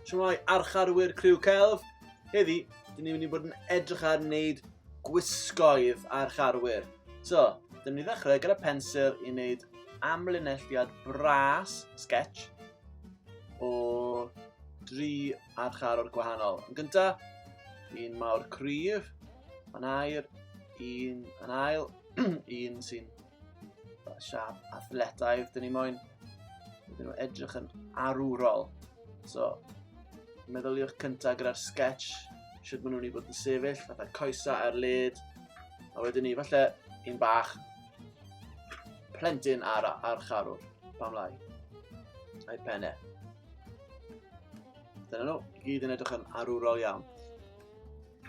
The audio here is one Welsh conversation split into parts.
Siwmai arch-arwyr CRIW CELF. Heddi, dyn ni'n mynd i bod yn edrych ar wneud gwisgoedd arch-arwyr. So, dyn ni'n ddechrau gyda pensil i wneud amlinelliad bras, sketch, o 3 arch-arwyr gwahanol. Yn gyntaf, un mawr cryf, yn air, un yn ail, un sy'n siap athletaidd. Dyn ni moyn nhw edrych yn arwrol. So, meddyliwch cyntaf gyda'r sketch, sydd maen nhw'n i fod yn sefyll, fatha coesa ar led, a wedyn ni falle un bach plentyn ar arch-arwr, pam lai, a'i penne. Dyna nhw, i gyd yn edrych yn arwrol iawn.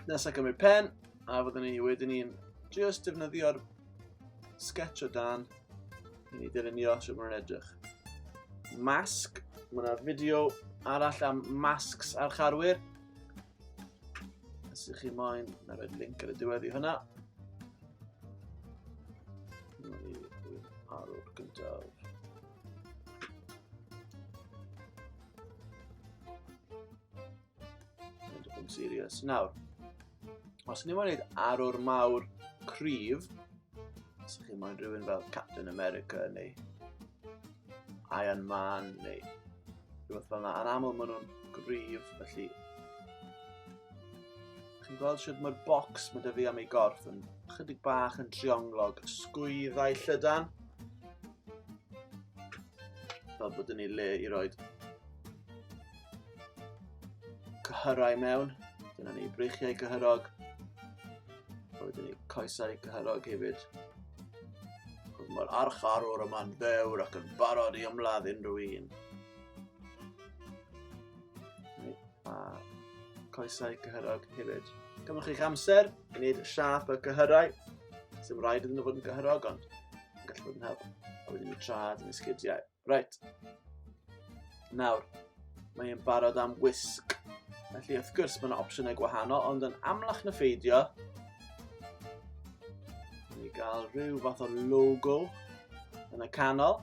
Nesaf cymryd pen, a fyddwn ni wedyn ni'n just defnyddio'r sketch o dan i ni dilynio sydd maen nhw'n edrych. Masg, mae yna fideo arall am masgs arch-arwyr. Os ych chi moyn, na roed link ar y diwedd i hynna. Arwr gyntaf. Edrych yn serious. Nawr, os ni moyn wneud arwr mawr cryf, os ych chi moyn rhywun fel Captain America neu Iron Man neu rhywbeth fel yna. Yn aml maen nhw'n gryf, felly chi'n gweld sydd mae'r bocs mae dy fi am ei gorff yn chydig bach yn trionglog, sgwyddau llydan. Fel bod ni le i roed cyhyrau mewn. Dyna ni breichiau cyhyrog. Wedyn ni coesau cyhyrog hefyd. Mae'r arch-arwr yma'n fewr ac yn barod i ymladd unrhyw un. A coesau cyhyrog hefyd. Gymrwch eich amser i wneud siap y cyhyrau. Sy'n rhaid iddyn nhw fod yn cyhyrog, ond yn gallu bod yn help. A wedyn ni trad yn esgidiau. Right. Nawr, mae'n barod am wisg. Felly, wrth gwrs, mae'n opsiynau gwahanol, ond yn amlach na pheidio, ni gael rhyw fath o logo yn y canol.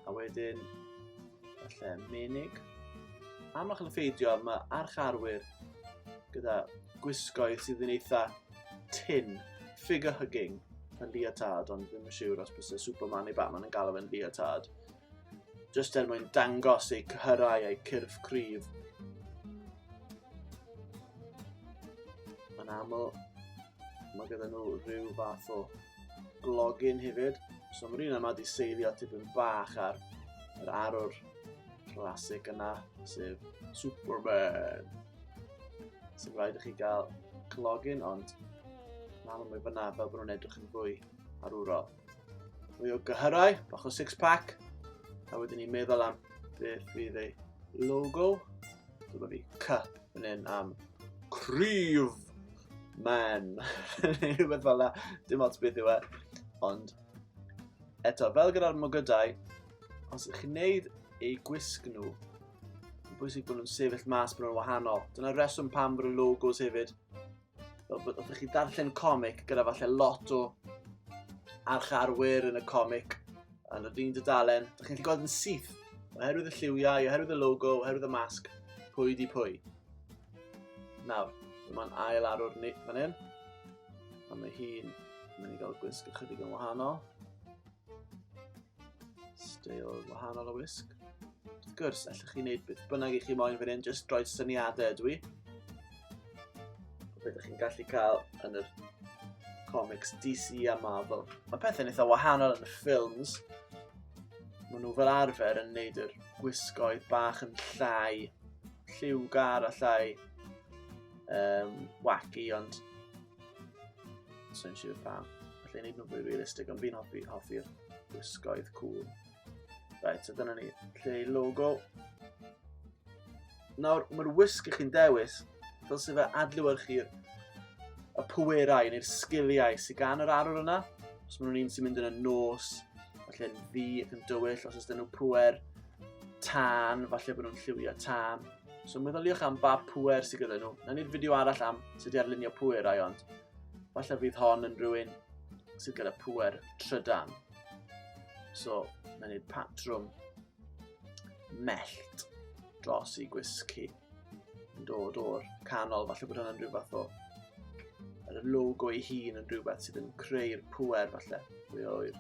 A wedyn, falle menig. Amlach yn ffeidio, mae arch-arwyr gyda gwisgoedd sydd yn eitha tin, figure hugging yn leotard, ond ddim yn siŵr os bys y Superman neu Batman yn galw fe'n leotard. Just er mwyn dangos eu cyhyrau a'i cyrff cryf. Yn aml, mae gyda nhw rhyw fath o glogin hefyd. So mae'r un yma wedi seilio tipyn bach ar yr arwr clasic yna, sef Superman. Sy'n rhaid i chi gael clogin, ond mae fyna fel bod nhw'n edrych yn fwy arwrol. Mwy o gyhyrau, bach o six-pack, a wedyn ni'n meddwl am beth fydd ei logo. Dyma fi cup yn un am CRIW Man. Rhywbeth fel yna, dim ots beth yw e. Ond eto, fel gyda'r mwgydau, os ych chi'n neud eu gwisg nhw, yn bwysig bod nhw'n sefyll mas bod nhw'n wahanol. Dyna'r reswm pam bod nhw'n logos hefyd. Fel bod ydych chi darllen comic gyda falle lot o arch-arwyr yn y comic yn yr un dudalen, ydych chi'n gweld yn syth oherwydd y lliwiau, oherwydd y logo, oherwydd y masg, pwy di pwy. Nawr, dyma'n ail arwr fan hyn, a mae hi'n mynd i gael gwisg ychydig yn wahanol. Steil wahanol o wisg. Wrth gwrs, allwch chi wneud beth bynnag i chi moyn fan hyn, jyst droi syniadau ydw i. Beth ydych chi'n gallu cael yn yr comics DC a Marvel. Mae pethau'n eitha wahanol yn y ffilms. Maen nhw fel arfer yn gwneud yr gwisgoedd bach yn llai, lliwgar a llai wacky, ond sy'n siŵr pam. Felly wneud nhw'n fwy realistig, ond fi'n hoffi'r gwisgoedd cool. Right, so dyna ni, lle logo. Nawr, mae'r wisg i chi'n dewis, fel sef e adlewyrchu'r y pwerau neu'r sgiliau sydd gan yr arwr yna. Os maen nhw'n un sy'n mynd yn y nos, falle yn fi ac yn dywyll, os ydyn nhw pwer tan, falle bod nhw'n lliwio tan. So meddyliwch am ba pŵer sydd gyda nhw. Na ni'r fideo arall am sydd wedi arlunio pwerau, ond falle fydd hon yn rhywun sydd gyda pŵer trydan. So, na ni'r patrwm mellt dros I gwisgi yn dod o'r canol. Falle bod hwnna'n rhywbeth o yr logo ei hun yn rhywbeth sydd yn creu'r pŵer falle. Pwy oer.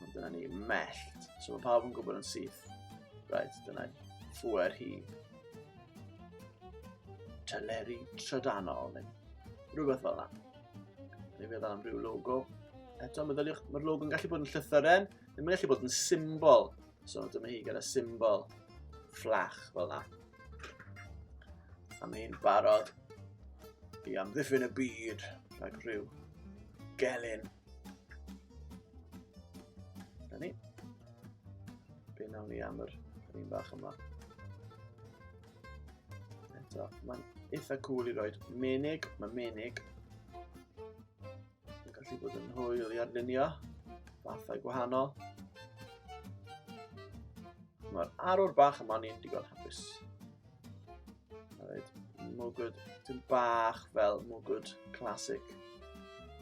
Ond dyna ni mellt. So mae pawb yn gwybod yn syth. Right, dyna phwer hi. Teleri trydanol, neu rhywbeth fel yna. Neu feddwl am ryw logo. Eto, meddyliwch, mae'r logo yn gallu bod yn llythyren, neu mae'n gallu bod yn symbol. So dyma hi gyda symbol fflach fel yna. A mae hi'n barod I amddiffyn y byd rhag rhyw gelyn. Dyna ni. Be nawn ni am yr un bach yma. Eto, mae'n eitha cool I roed menig. Mae menig yn gallu bod yn hwyl I arlunio. Fathau gwahanol. Mae'r arwr bach yma ni'n digon hapus. Mwgwd, dim bach fel mwgwd classic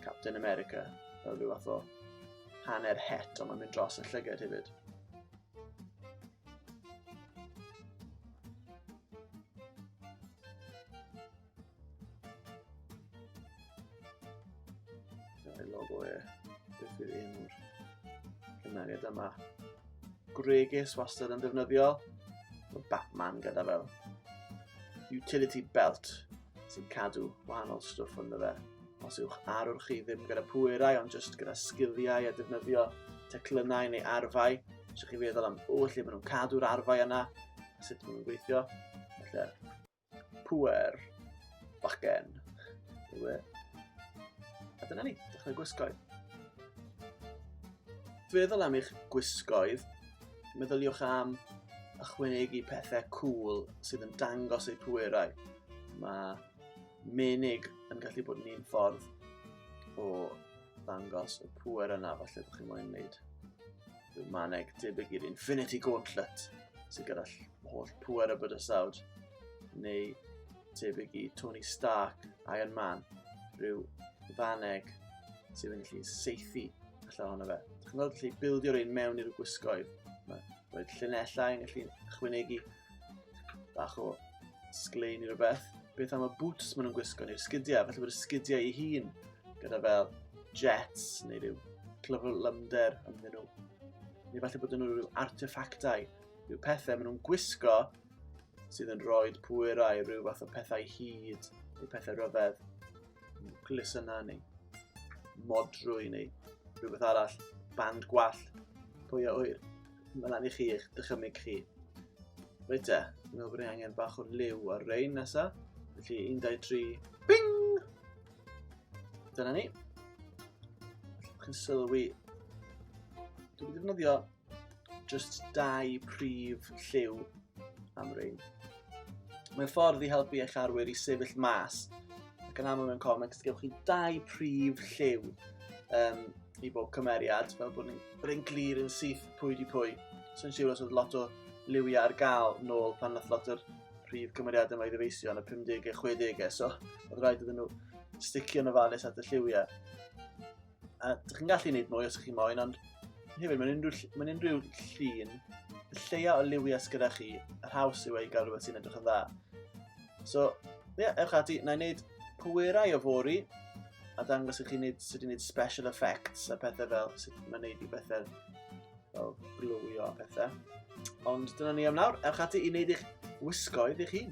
Captain America. Fel rhyw fath o hanner het, ond mae'n mynd dros y llygad hefyd. Dyna'r logo beth yw'r enw'r cymeriad yma. Gregus wastad yn defnyddiol. Mae Batman gyda fel utility belt sy'n cadw wahanol stwff ynddo fe. Os yw'ch arwr chi ddim gyda pwerau, ond jyst gyda sgiliau a defnyddio teclynau neu arfau. So chi feddwl am, lle maen nhw'n cadw'r arfau yna, a sut maen nhw'n gweithio. Felly, pwer, bachgen. A dyna ni, dechrau gwisgoedd. Feddwl am eich gwisgoedd, meddyliwch am ychwanegu pethau cool sydd yn dangos eu pwerau. Mae menig yn gallu bod yn un ffordd o ddangos y pwer yna, falle bych chi'n moyn wneud rhyw maneg debyg i'r Infinity Gauntlet sydd gyda holl pwer y bydysawd, neu debyg I Tony Stark, Iron Man, rhyw faneg sydd yn gallu seithi allan ohono fe. Chi'n gallu bildio'r un mewn i'r gwisgoedd. Roedd llunellau yn gallu ychwanegu bach o sglein I rhywbeth. Beth am y boots maen nhw'n gwisgo neu'r sgidiau. Felly bod y sgidiau ei hun gyda fel jets neu rhyw clyfrlymder ynddyn nhw. Neu falle bod nhw rhyw arteffactau, rhyw pethau maen nhw'n gwisgo sydd yn rhoi pwerau, rhyw fath o pethau hyd neu pethau rhyfedd. Glysyna neu modrwy neu rhywbeth arall. Band gwall. Pwy a wyr. Mae lan I chi eich dychymyg chi. Reit e, dwi'n meddwl bod ni angen bach o liw ar rein nesa. Felly 1, 2, 3, bing! Dyna ni. Felly chi'n sylwi. Dwi'n defnyddio just 2 prif lliw am rein. Mae'n ffordd I helpu eich arwyr I sefyll mas. Ac yn aml mewn comics, gewch chi 2 prif lliw. I bob cymeriad, fel bod ni'n glir yn syth pwy di pwy. So'n siŵr os oedd lot o liwiau ar gael nôl pan nath lot o'r prif cymeriad yma I ddyfeisio yn y 50au, 60au, so oedd rhaid iddyn nhw sticio yn ofalus at y lliwiau. Dych chi'n gallu gwneud mwy os ych chi moyn, ond hefyd mae'n unrhyw llun, y lleia o liwiau gyda chi, yr haws yw ei gael rhywbeth sy'n edrych yn dda. So, ewch ati, na I wneud pwerau o fori, a dangos I chi sut I wneud special effects a pethau fel sut mae'n wneud I bethau fel glwio a pethau. Ond dyna ni am nawr, ewch ati I wneud eich wisgoedd eich hun.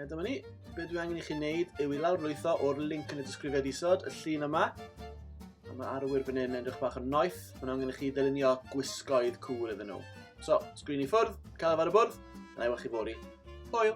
Dyma ni, be dwi angen I chi wneud yw I lawrlwytho o'r link yn y disgrifiad isod, y llun yma. A mae arwyr fan hyn yn edrych bach yn noeth, mae'n angen I chi ddilynio gwisgoedd cool iddyn nhw. So, sgrin I ffwrdd, cael ar y bwrdd, a na I wach chi fori. Hwyl!